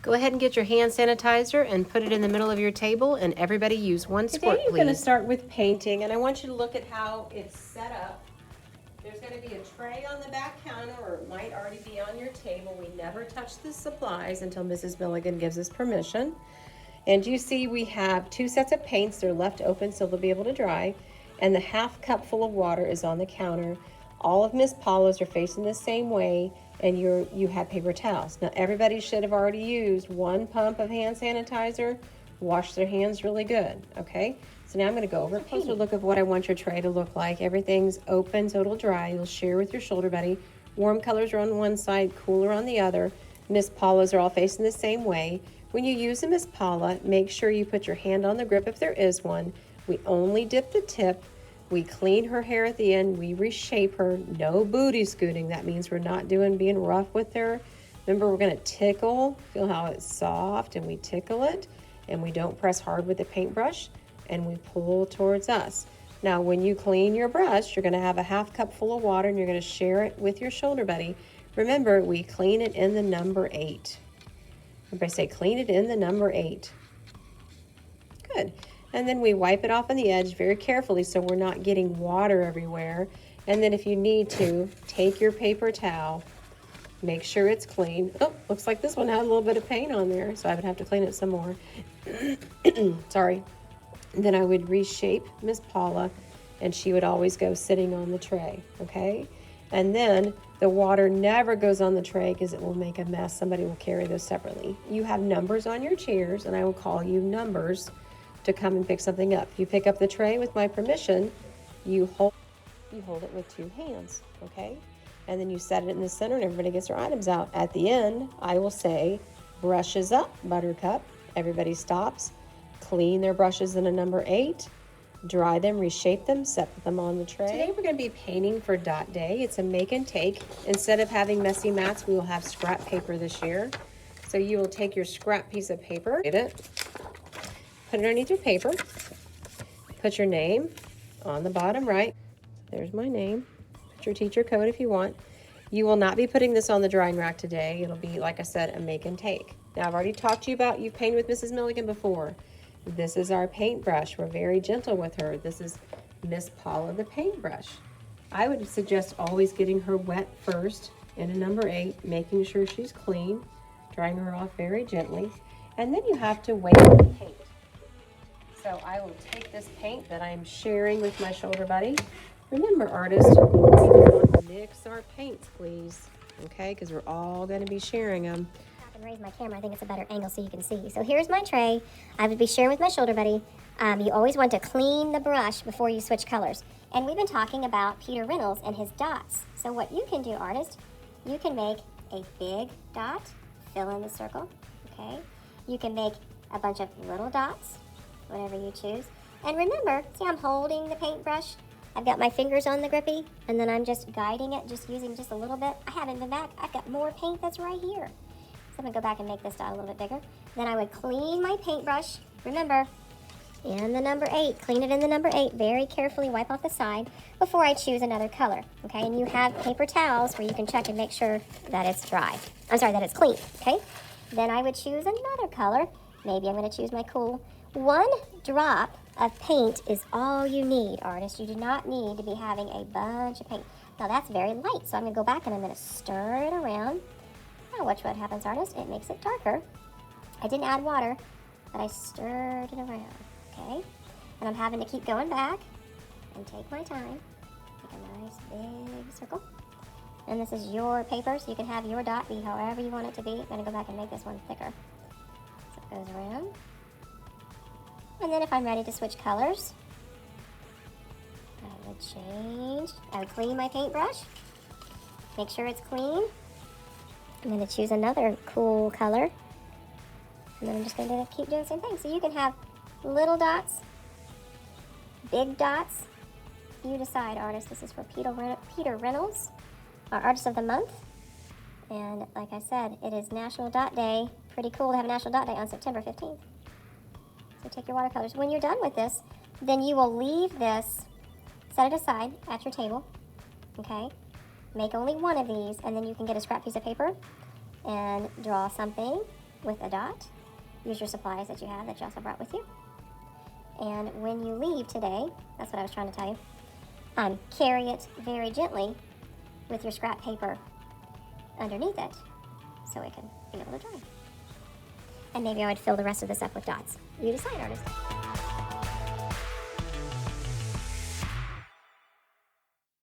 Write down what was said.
Go ahead and get your hand sanitizer and put it in the middle of your table, and everybody use one squirt, please. Today you're going to start with painting, and I want you to look at how it's set up. There's going to be a tray on the back counter, or it might already be on your table. We never touch the supplies until Mrs. Milligan gives us permission. And you see we have 2 sets of paints. They're left open so they'll be able to dry. And the half cup full of water is on the counter. All of Miss Paula's are facing the same way, and you have paper towels. Now everybody should have already used 1 pump of hand sanitizer. Wash their hands really good, okay? So now I'm going to go over a closer look of what I want your tray to look like. Everything's open so it'll dry. You'll share with your shoulder buddy. Warm colors are on one side, cooler on the other. Miss Paula's are all facing the same way. When you use a Miss Paula, make sure you put your hand on the grip if there is one. We only dip the tip. We clean her hair at the end. We reshape her. No booty scooting. That means we're not being rough with her. Remember, we're going to tickle. Feel how it's soft, and we tickle it. And we don't press hard with the paintbrush, and we pull towards us. Now, when you clean your brush, you're going to have a half cup full of water, and you're going to share it with your shoulder buddy. Remember, we clean it in the number 8. Everybody say, clean it in the number 8. Good. And then we wipe it off on the edge very carefully so we're not getting water everywhere. And then if you need to, take your paper towel, make sure it's clean. Oh, looks like this one had a little bit of paint on there, so I would have to clean it some more. Sorry. And then I would reshape Miss Paula, and she would always go sitting on the tray, okay? And then the water never goes on the tray because it will make a mess. Somebody will carry those separately. You have numbers on your chairs, and I will call you numbers to come and pick something up. You pick up the tray with my permission, you hold it with 2 hands, okay? And then you set it in the center and everybody gets their items out. At the end, I will say, brushes up, Buttercup. Everybody stops, clean their brushes in a number 8, dry them, reshape them, set them on the tray. Today we're going to be painting for Dot Day. It's a make and take. Instead of having messy mats, we will have scrap paper this year. So you will take your scrap piece of paper, get it, put it underneath your paper, put your name on the bottom right. There's my name. Put your teacher code if you want. You will not be putting this on the drying rack today. It'll be, like I said, a make and take. Now, I've already talked to you about, you've painted with Mrs. Milligan before. This is our paintbrush. We're very gentle with her. This is Miss Paula the paintbrush. I would suggest always getting her wet first in a number 8, making sure she's clean, drying her off very gently, and then you have to wait for the paint. So I will take this paint that I'm sharing with my shoulder buddy. Remember, artists, mix our paints, please, okay? Because we're all going to be sharing them. I can raise my camera. I think it's a better angle so you can see. So here's my tray. I would be sharing with my shoulder buddy. You always want to clean the brush before you switch colors. And we've been talking about Peter Reynolds and his dots. So what you can do, artist, you can make a big dot, fill in the circle, okay? You can make a bunch of little dots, whatever you choose. And remember, see, I'm holding the paintbrush. I've got my fingers on the grippy, and then I'm just guiding it, just using just a little bit. I haven't been back. I've got more paint that's right here. So I'm gonna go back and make this dot a little bit bigger. Then I would clean my paintbrush. Remember, in the number 8, clean it in the number 8. Very carefully wipe off the side before I choose another color, okay? And you have paper towels where you can check and make sure that it's dry. I'm sorry, that it's clean, okay? Then I would choose another color. Maybe I'm gonna choose my cool. 1 drop of paint is all you need, artist. You do not need to be having a bunch of paint. Now that's very light, so I'm gonna go back and I'm gonna stir it around. Now watch what happens, artist. It makes it darker. I didn't add water, but I stirred it around, okay? And I'm having to keep going back and take my time. Make a nice big circle. And this is your paper, so you can have your dot be however you want it to be. I'm gonna go back and make this one thicker. So it goes around. And then if I'm ready to switch colors, I would change. I would clean my paintbrush, make sure it's clean. I'm going to choose another cool color. And then I'm just going to keep doing the same thing. So you can have little dots, big dots. You decide, artist. This is for Peter Reynolds, our Artist of the Month. And like I said, it is National Dot Day. Pretty cool to have a National Dot Day on September 15th. So take your watercolors. When you're done with this, then you will leave this, set it aside at your table, okay? Make only one of these, and then you can get a scrap piece of paper and draw something with a dot. Use your supplies that you have that you also brought with you. And when you leave today, that's what I was trying to tell you, carry it very gently with your scrap paper underneath it so it can be able to dry. And maybe I would fill the rest of this up with dots. You decide, artist.